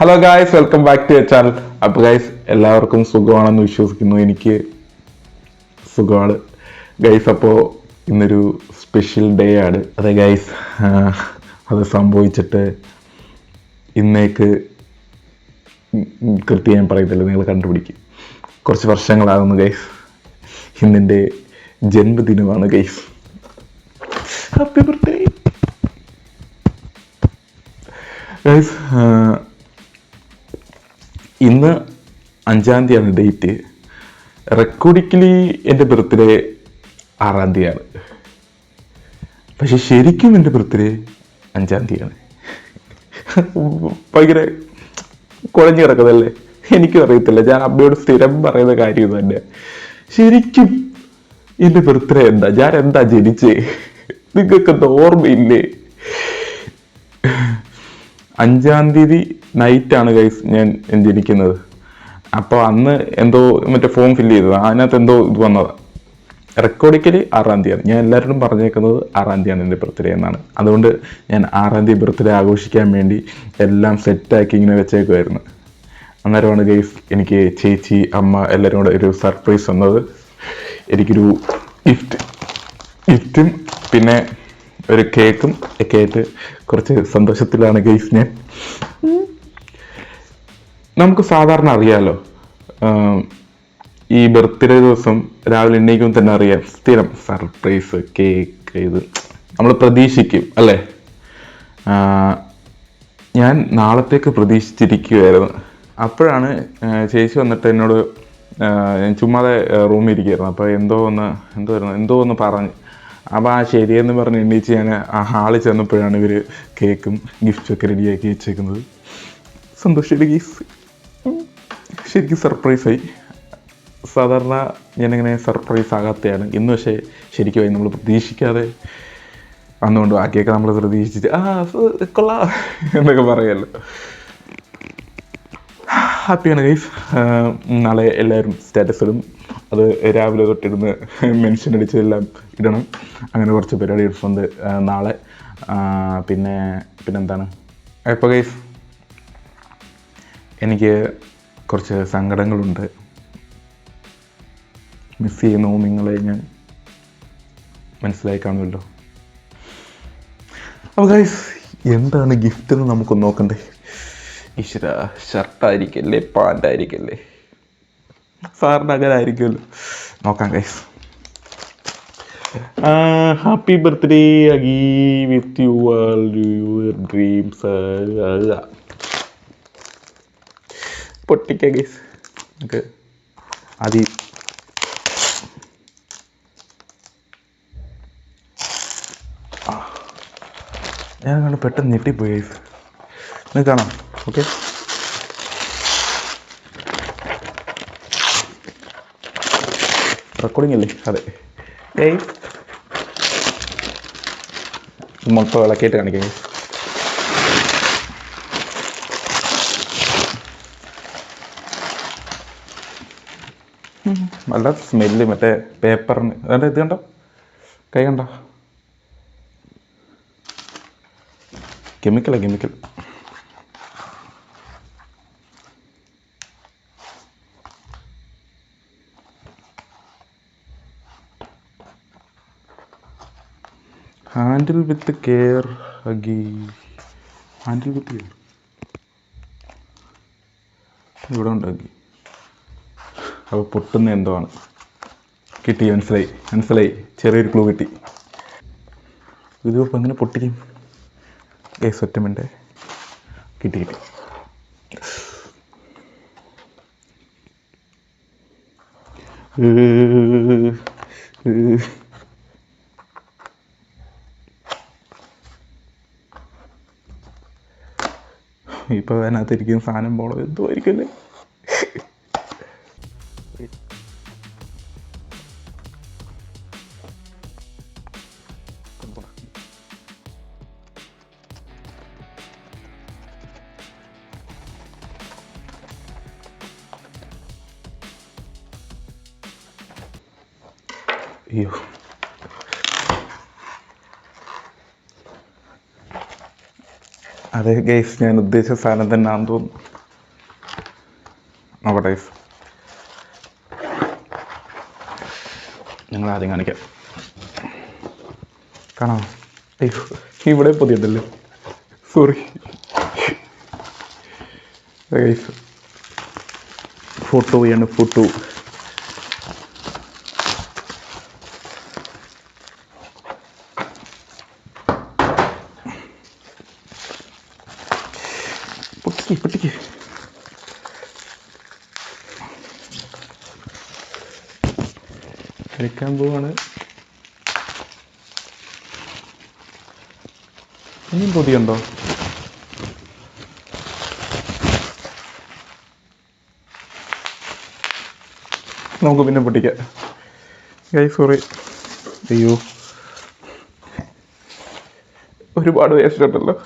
Hello guys, welcome back to channel. അപ്പോൾ guys എല്ലാവർക്കും സുഖമാണെന്ന് വിശ്വസിക്കുന്നു. എനിക്ക് സുഖമാണ് ഗൈസ്. അപ്പോൾ ഇന്നൊരു സ്പെഷ്യൽ ഡേ ആണ്. അതെ ഗൈസ്, അത് സംഭവിച്ചിട്ട് ഇന്നേക്ക് കൃത്യം ഞാൻ പറയത്തില്ല, നിങ്ങൾ കണ്ടുപിടിക്കും. കുറച്ച് വർഷങ്ങളാകുന്നു ഗൈസ്. ഇന്നെൻ്റെ ജന്മദിനമാണ് ഗൈസ്. Happy birthday guys. ഇന്ന് 5-ാം തീയതിയാണ് ഡേറ്റ്. റെക്കോർഡിക്കലി എൻ്റെ ബർത്ത്ഡേ 6-ാം തീയതിയാണ്, പക്ഷെ ശരിക്കും എൻ്റെ ബർത്ത്ഡേ 5-ാം തീയതിയാണ്. ഭയങ്കര കുഴഞ്ഞു കിടക്കുന്നതല്ലേ, എനിക്കും അറിയത്തില്ല. ഞാൻ അമ്മയോട് സ്ഥിരം പറയുന്ന കാര്യം തന്നെ. ശരിക്കും എൻ്റെ ബർത്ത്ഡേ എന്താ, ഞാൻ എന്താ ജനിച്ചേ, നിങ്ങൾക്കെന്താ ഓർമ്മയില്ലേ? 5-ാം തീയതി നൈറ്റാണ് ഗൈസ് ഞാൻ ജനിക്കുന്നത്. അപ്പോൾ അന്ന് എന്തോ മറ്റേ ഫോം ഫില്ല് ചെയ്തത്, അതിനകത്ത് എന്തോ ഇത് വന്നതാണ്. റെക്കോർഡിക്കലി 6-ാം തീയതിയാണ്. ഞാൻ എല്ലാവരോടും പറഞ്ഞേക്കുന്നത് 6-ാം തീയതിയാണ് എൻ്റെ ബർത്ത്ഡേ എന്നാണ്. അതുകൊണ്ട് ഞാൻ 6-ാം തീയതി ബർത്ത്ഡേ ആഘോഷിക്കാൻ വേണ്ടി എല്ലാം സെറ്റാക്കി ഇങ്ങനെ വെച്ചേക്കുമായിരുന്നു. അന്നേരമാണ് ഗൈസ് എനിക്ക് ചേച്ചി, അമ്മ എല്ലാവരും കൂടെ ഒരു സർപ്രൈസ് വന്നത്. എനിക്കൊരു ഗിഫ്റ്റും പിന്നെ ഒരു കേക്കും ഒക്കെ ആയിട്ട് കുറച്ച് സന്തോഷത്തിലാണ് ഗൈസ് ഞാൻ. നമുക്ക് സാധാരണ അറിയാമല്ലോ, ഈ ബർത്ത്ഡേ ദിവസം രാവിലെ എണ്ണീക്കുമ്പോൾ തന്നെ അറിയാം, സ്ഥിരം സർപ്രൈസ് കേക്ക് ഇത് നമ്മൾ പ്രതീക്ഷിക്കും അല്ലേ. ഞാൻ നാളത്തേക്ക് പ്രതീക്ഷിച്ചിരിക്കുകയായിരുന്നു. അപ്പോഴാണ് ചേച്ചി വന്നിട്ട് എന്നോട്, ഞാൻ ചുമ്മാതെ റൂമിൽ ഇരിക്കുകയായിരുന്നു, അപ്പോൾ എന്തോ ഒന്ന് പറഞ്ഞ്. അപ്പോൾ ശരിയെന്ന് പറഞ്ഞ് എണ്ണീച്ച് ഞാൻ ആ ഹാളിൽ ചെന്നപ്പോഴാണ് ഇവർ കേക്കും ഗിഫ്റ്റും ഒക്കെ റെഡിയാക്കി വെച്ചേക്കുന്നത്. സന്തോഷമായിട്ട് ഗീസ്, ശരിക്കും സർപ്രൈസായി. സാധാരണ ഞാനിങ്ങനെ സർപ്രൈസ് ആകാത്തതാണ്. ഇന്ന് പക്ഷേ ശരിക്കും നമ്മൾ പ്രതീക്ഷിക്കാതെ വന്നുകൊണ്ട് ബാക്കിയൊക്കെ നമ്മൾ പ്രതീക്ഷിച്ചിട്ട് കൊള്ളാം എന്നൊക്കെ പറയുമല്ലോ. ഹാപ്പിയാണ് ഗൈസ്. നാളെ എല്ലാവരും സ്റ്റാറ്റസ് ഇടും. അത് രാവിലെ തൊട്ടിരുന്ന് മെൻഷൻ അടിച്ചെല്ലാം ഇടണം. അങ്ങനെ കുറച്ച് പരിപാടികളുണ്ട് നാളെ. പിന്നെന്താണ് ഇപ്പോൾ ഗൈസ്, എനിക്ക് കുറച്ച് സങ്കടങ്ങളുണ്ട്. മിസ് ചെയ്യുന്നു നിങ്ങളെ ഞാൻ, മനസ്സിലായി കാണുമല്ലോ. അപ്പോൾ ഗൈസ്, എന്താണ് ഗിഫ്റ്റ് എന്ന് നമുക്കൊന്ന് നോക്കണ്ടേ? ഈശ്വര, ഷർട്ടായിരിക്കല്ലേ, പാൻ്റായിരിക്കല്ലേ? സാറിന് അങ്ങനെ ആയിരിക്കുമല്ലോ. നോക്കാം guys. Happy birthday Aggi, with you all your dreams. പൊട്ടിക്കാം ഗൈസ്. നമുക്ക് ആദ്യം ഞാൻ കണ്ട് പെട്ടെന്ന് ഞെട്ടിപ്പോയി ഗൈസ്. നിങ്ങൾക്ക് കാണാം? ഓക്കെ, റെക്കോർഡിംഗ് അല്ലേ? അതെ ഗൈസ്, മൊത്തം ഇളക്കിയിട്ട് കാണിക്കാം. നല്ല സ്മെല്ല്, മറ്റേ പേപ്പറിന്. അതുകൊണ്ട് ഇത് കണ്ടോ, കൈ കണ്ടോ? Chemical. Handle with care Aggi. Handle with care ഇവിടെ ഉണ്ടാക്കി. അപ്പോൾ പൊട്ടുന്ന എന്തോ ആണ്. കിട്ടി, മനസ്സിലായി. ചെറിയൊരു ക്ലൂ കിട്ടി. ഇതിപ്പോൾ എങ്ങനെ പൊട്ടിക്കും ഗൈസ്? ഒറ്റ മിനിറ്റ്. കിട്ടി. ഇപ്പൊ അതിനകത്തിരിക്കുന്ന സാധനം പോണോ എന്തോ ആയിരിക്കല്ലേ? അയ്യോ, അതെ ഗൈസ്, ഞാൻ ഉദ്ദേശിച്ച സാധനം തന്നെ ആണെന്ന് തോന്നുന്നു. നോക്കട്ടെ. ഞങ്ങൾ ആദ്യം കാണിക്കാം. കാണാം. അയ്യോ, ഇവിടെ പുതിയതല്ലോ, സോറി. ഫോട്ടോയാണ് ഫോട്ടോ. പൊട്ടിക്ക് കളിക്കാൻ പോവാണ്. ഇനിയും പൊതിയുണ്ടോ? നമുക്ക് പിന്നെ പൊട്ടിക്കാം. സോറി. അയ്യോ, ഒരുപാട് വേസ്റ്റ് ഉണ്ടല്ലോ.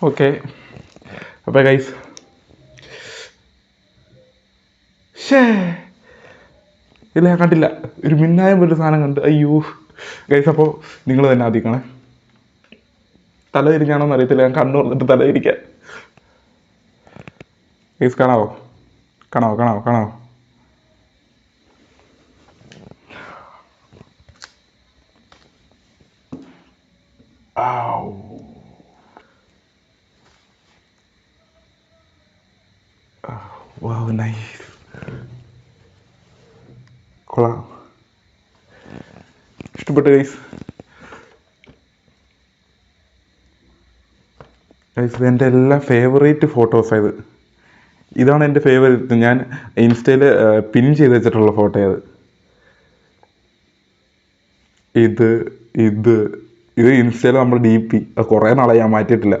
ഓക്കെ, അപ്പോൾ ഗൈസ് ഇല്ല, ഞാൻ കണ്ടില്ല. ഒരു മിന്നായ പോലൊരു സാധനം കണ്ട്. അയ്യോ ഗൈസ്, അപ്പോൾ നിങ്ങൾ തന്നെ ആദ്യിക്കണേ. തല തിരിഞ്ഞാണോന്ന് അറിയത്തില്ല, ഞാൻ കണ്ണു തുറന്നിട്ട് തല തിരിക്കാം. ഗൈസ് കാണാവോ? Wow, nice. കൊള്ളാം, ഇഷ്ടപ്പെട്ടു ഗൈസ്. എൻ്റെ എല്ലാ ഫേവറേറ്റ് ഫോട്ടോസായത്. ഇതാണ് എൻ്റെ ഫേവറേറ്റ്. ഞാൻ ഇൻസ്റ്റയിൽ പിൻ ചെയ്ത് വെച്ചിട്ടുള്ള ഫോട്ടോ അത്. ഇത് ഇൻസ്റ്റയിൽ നമ്മൾ DP കുറേ നാളെ ഞാൻ മാറ്റിയിട്ടില്ല.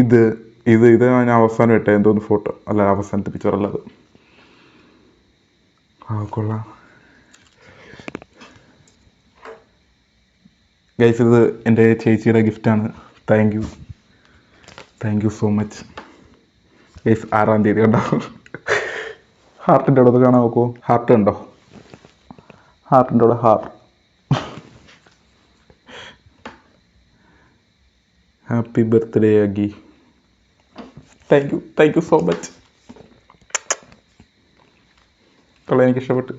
ഇത് ഞാൻ അവസാനം ഇട്ട എന്തോന്ന് ഫോട്ടോ അല്ല, അവസാനത്തെ പിക്ചറല്ലത്. കൊള്ളാം ഗൈസ്. ഇത് എൻ്റെ ചേച്ചിയുടെ ഗിഫ്റ്റാണ്. Thank you so much guys. 6-ാം തീയതി കണ്ടോ? ഹാർട്ടിൻ്റെ അവിടെ കാണാൻ നോക്കൂ. ഹാർട്ട് ഉണ്ടോ? ഹാർട്ടിൻ്റെ അവിടെ heart. Happy birthday Aggi. Thank you so much. കൊള്ളാം, എനിക്ക് ഇഷ്ടപ്പെട്ടു.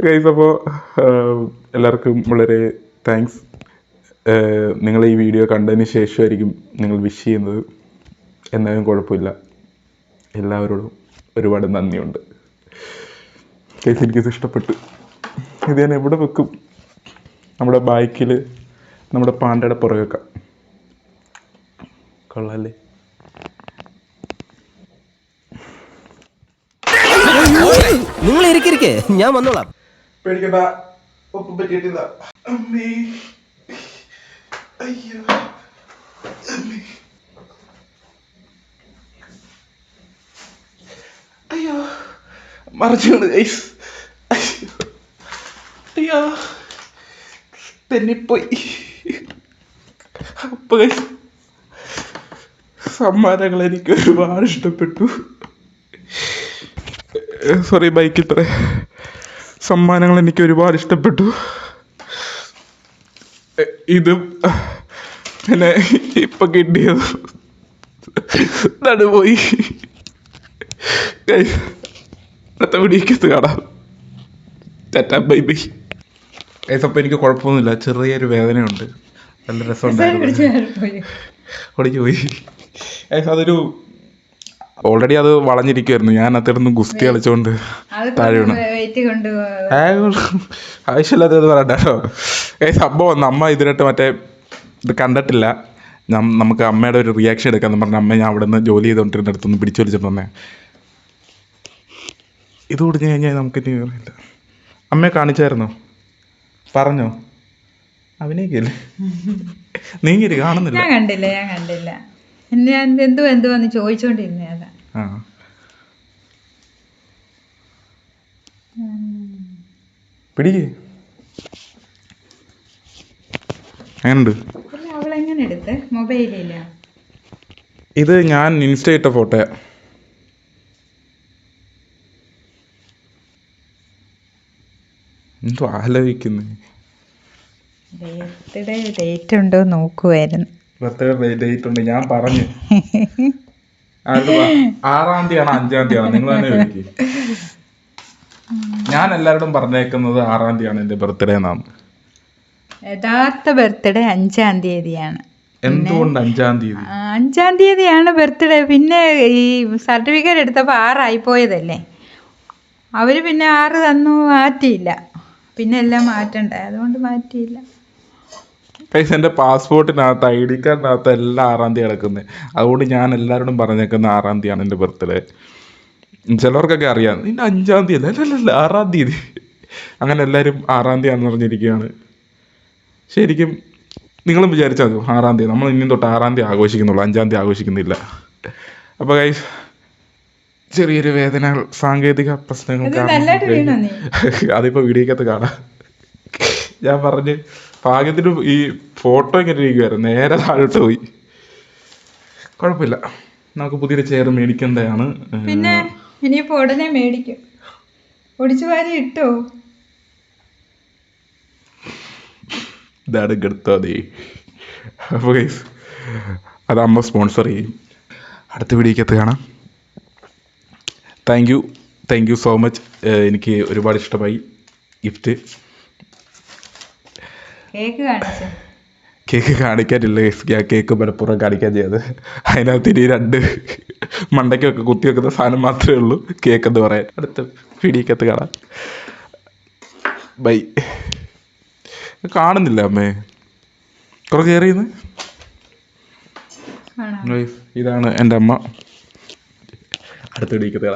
ഗൈസ്, അപ്പോൾ എല്ലാവർക്കും വളരെ താങ്ക്സ്. നിങ്ങൾ ഈ വീഡിയോ കണ്ടതിന് ശേഷമായിരിക്കും നിങ്ങൾ വിഷ് ചെയ്യുന്നത്. എന്നാലും കുഴപ്പമില്ല, എല്ലാവരോടും ഒരുപാട് നന്ദിയുണ്ട്. ഗൈസ്, എനിക്കിത് ഇഷ്ടപ്പെട്ടു. ഇത് ഞാൻ എവിടെ വെക്കും? നമ്മുടെ ബൈക്കിൽ, നമ്മുടെ പാണ്ടയുടെ പുറകെ വെക്കാം. കൊള്ളാല്ലേ? നിങ്ങൾ ഇരിക്കെ, ഞാൻ വന്നോളാം. പേടിക്കണ്ട, ഒപ്പം പറ്റിയിട്ടില്ല. അമ്മേ, അയ്യോ, അമ്മേ, അയ്യോ, മറിച്ചാണ് ഗൈസ്. അയ്യോ, തെന്നിപ്പോയി. അപ്പൊ ഗൈസ്, സമ്മാനങ്ങൾ എനിക്ക് ഒരുപാട് ഇഷ്ടപ്പെട്ടു. സോറി, ബൈക്ക് ഇത്ര സമ്മാനങ്ങൾ എനിക്ക് ഒരുപാട് ഇഷ്ടപ്പെട്ടു. ഇത് പിന്നെ ഇപ്പൊ കിട്ടിയത് നടുപോയി. അടുത്ത വീഡിയോക്കകത്ത് കാണാം. Tata, bye bye. അപ്പം എനിക്ക് കുഴപ്പമൊന്നുമില്ല, ചെറിയൊരു വേദനയുണ്ട്. നല്ല രസമുണ്ടായിരുന്നു. ഒടിഞ്ഞു പോയി. അതൊരു ഓൾറെഡി അത് വളഞ്ഞിരിക്കുമായിരുന്നു. ഞാൻ അതിലൊന്നും ഗുസ്തി കളിച്ചോണ്ട് താഴെ വീണു. ആവശ്യമില്ലാത്തത് പറയണ്ടോ. സംഭവം അമ്മ ഇതിനായിട്ട് മറ്റേ ഇത് കണ്ടിട്ടില്ല. നമുക്ക് അമ്മയുടെ ഒരു റിയാക്ഷൻ എടുക്കാന്ന് പറഞ്ഞ അമ്മ ഞാൻ അവിടെ നിന്ന് ജോലി ചെയ്തുകൊണ്ടിരുന്ന അടുത്തൊന്ന് പിടിച്ചു വലിച്ചിട്ട് വന്നേ. ഇത് കുടിഞ്ഞു കഴിഞ്ഞാൽ നമുക്ക് ഇനി അറിയില്ല. അമ്മയെ കാണിച്ചായിരുന്നോ? പറഞ്ഞോ? അഭിനയിക്കല്ലേ? നീങ്ങിരി കാണുന്നില്ല. ഞാൻ കണ്ടില്ല. ഞാൻ എന്തുവാന്ന് ചോദിച്ചോണ്ടിരുന്നതാ. പിടിക്ക്. എങ്ങനുണ്ട്? അവളെങ്ങനെ എടുത്ത്? മൊബൈലില്ല. ഇത് ഞാൻ ഇൻസ്റ്റ ഇട്ട ഫോട്ടോയാ. എന്തോ ആലോചിക്കുന്നത്. ബർത്ത്ഡേ ഡേറ്റ് ഉണ്ടോ നോക്കുമായിരുന്നു. ബർത്ത്ഡേ ഡേറ്റ് ഉണ്ട്, ഞാൻ പറഞ്ഞു. 6-ാം തീയതിയാണോ 5-ാം തീയതിയാണോ നിങ്ങൾ തന്നെ ചോദിക്കും. ഞാൻ എല്ലാവരോടും പറഞ്ഞേക്കുന്നത് 6-ാം തീയതിയാണ് എൻ്റെ ബർത്ത്ഡേ എന്നാണ്. യഥാർത്ഥ ബർത്ത്ഡേ 5-ാം തീയതിയാണ്. എന്തുകൊണ്ട് 5-ാം തീയതി? 5-ാം തീയതിയാണ് ബർത്ത്ഡേ. പിന്നെ ഈ സർട്ടിഫിക്കറ്റ് എടുത്തപ്പോൾ 6 ആയിപ്പോയതല്ലേ, അവർ പിന്നെ 6 തന്നു, മാറ്റിയില്ല. പിന്നെ എല്ലാം മാറ്റണ്ടേ, അതുകൊണ്ട് മാറ്റിയില്ല. പൈസ എൻ്റെ പാസ്പോർട്ടിനകത്ത് ID കാർഡിനകത്ത് എല്ലാം 6-ാം തീയതി കിടക്കുന്നത്. അതുകൊണ്ട് ഞാൻ എല്ലാവരോടും പറഞ്ഞേക്കുന്നത് 6-ാം തീയതിയാണ് എൻ്റെ ബർത്ത്ഡേ. ചിലവർക്കൊക്കെ അറിയാം, ഇന്ന് 5-ാം തീയതി അല്ല 6-ാം തീയതി. അങ്ങനെ എല്ലാവരും 6-ാം തീയതിയാണെന്ന് പറഞ്ഞിരിക്കുകയാണ്. ശരിക്കും നിങ്ങളും വിചാരിച്ചാൽ 6-ാം തീയതി, നമ്മൾ ഇനിയും തൊട്ട് 6-ാം തീയതി ആഘോഷിക്കുന്നുള്ളൂ, 5-ാം തീയതി ആഘോഷിക്കുന്നില്ല. അപ്പോൾ ഗൈസ് ചെറിയൊരു വേദന, സാങ്കേതിക പ്രശ്നങ്ങൾ അതിപ്പോൾ വീഡിയോക്കകത്ത് കാണാം. ഞാൻ പറഞ്ഞ് ഭാഗ്യത്തിന് ഈ ഫോട്ടോ ഇങ്ങനെ ഇരിക്കുമായിരുന്നു, നേരെ താഴോട്ട് പോയി. കുഴപ്പമില്ല, നമുക്ക് പുതിയൊരു ചെയർ മേടിക്കേണ്ടതാണ്. പിന്നെ ഇനിയിപ്പോൾ ഉടനെ മേടിക്കും. ഒടിച്ചു വാരി ഇട്ടോ? ഇതാണ് എടുത്തോ അതേ. അപ്പോൾ ഗൈസ് അത് അമ്മ സ്പോൺസർ ചെയ്യും. അടുത്ത വീഡിയോക്കകത്ത് കാണാം. Thank you so much. എനിക്ക് ഒരുപാട് ഇഷ്ടമായി ഗിഫ്റ്റ്. കേക്ക് കാണിക്കാനില്ല, കേക്ക് പലപ്പുറം കാണിക്കാൻ ചെയ്തത്. അതിനകത്ത് ഇനി 2 മണ്ടയ്ക്കൊക്കെ കുത്തി വെക്കുന്ന സാധനം മാത്രമേ ഉള്ളൂ കേക്ക് എന്ന് പറയാൻ. അടുത്ത വീഡിയോക്കകത്ത് കാണാം. ബൈ. കാണുന്നില്ല അമ്മേ, കുറെ കയറിയെന്ന്. ഇതാണ് എൻ്റെ അമ്മ. അടുത്ത വീഡിയോക്കകത്ത് കാണാം.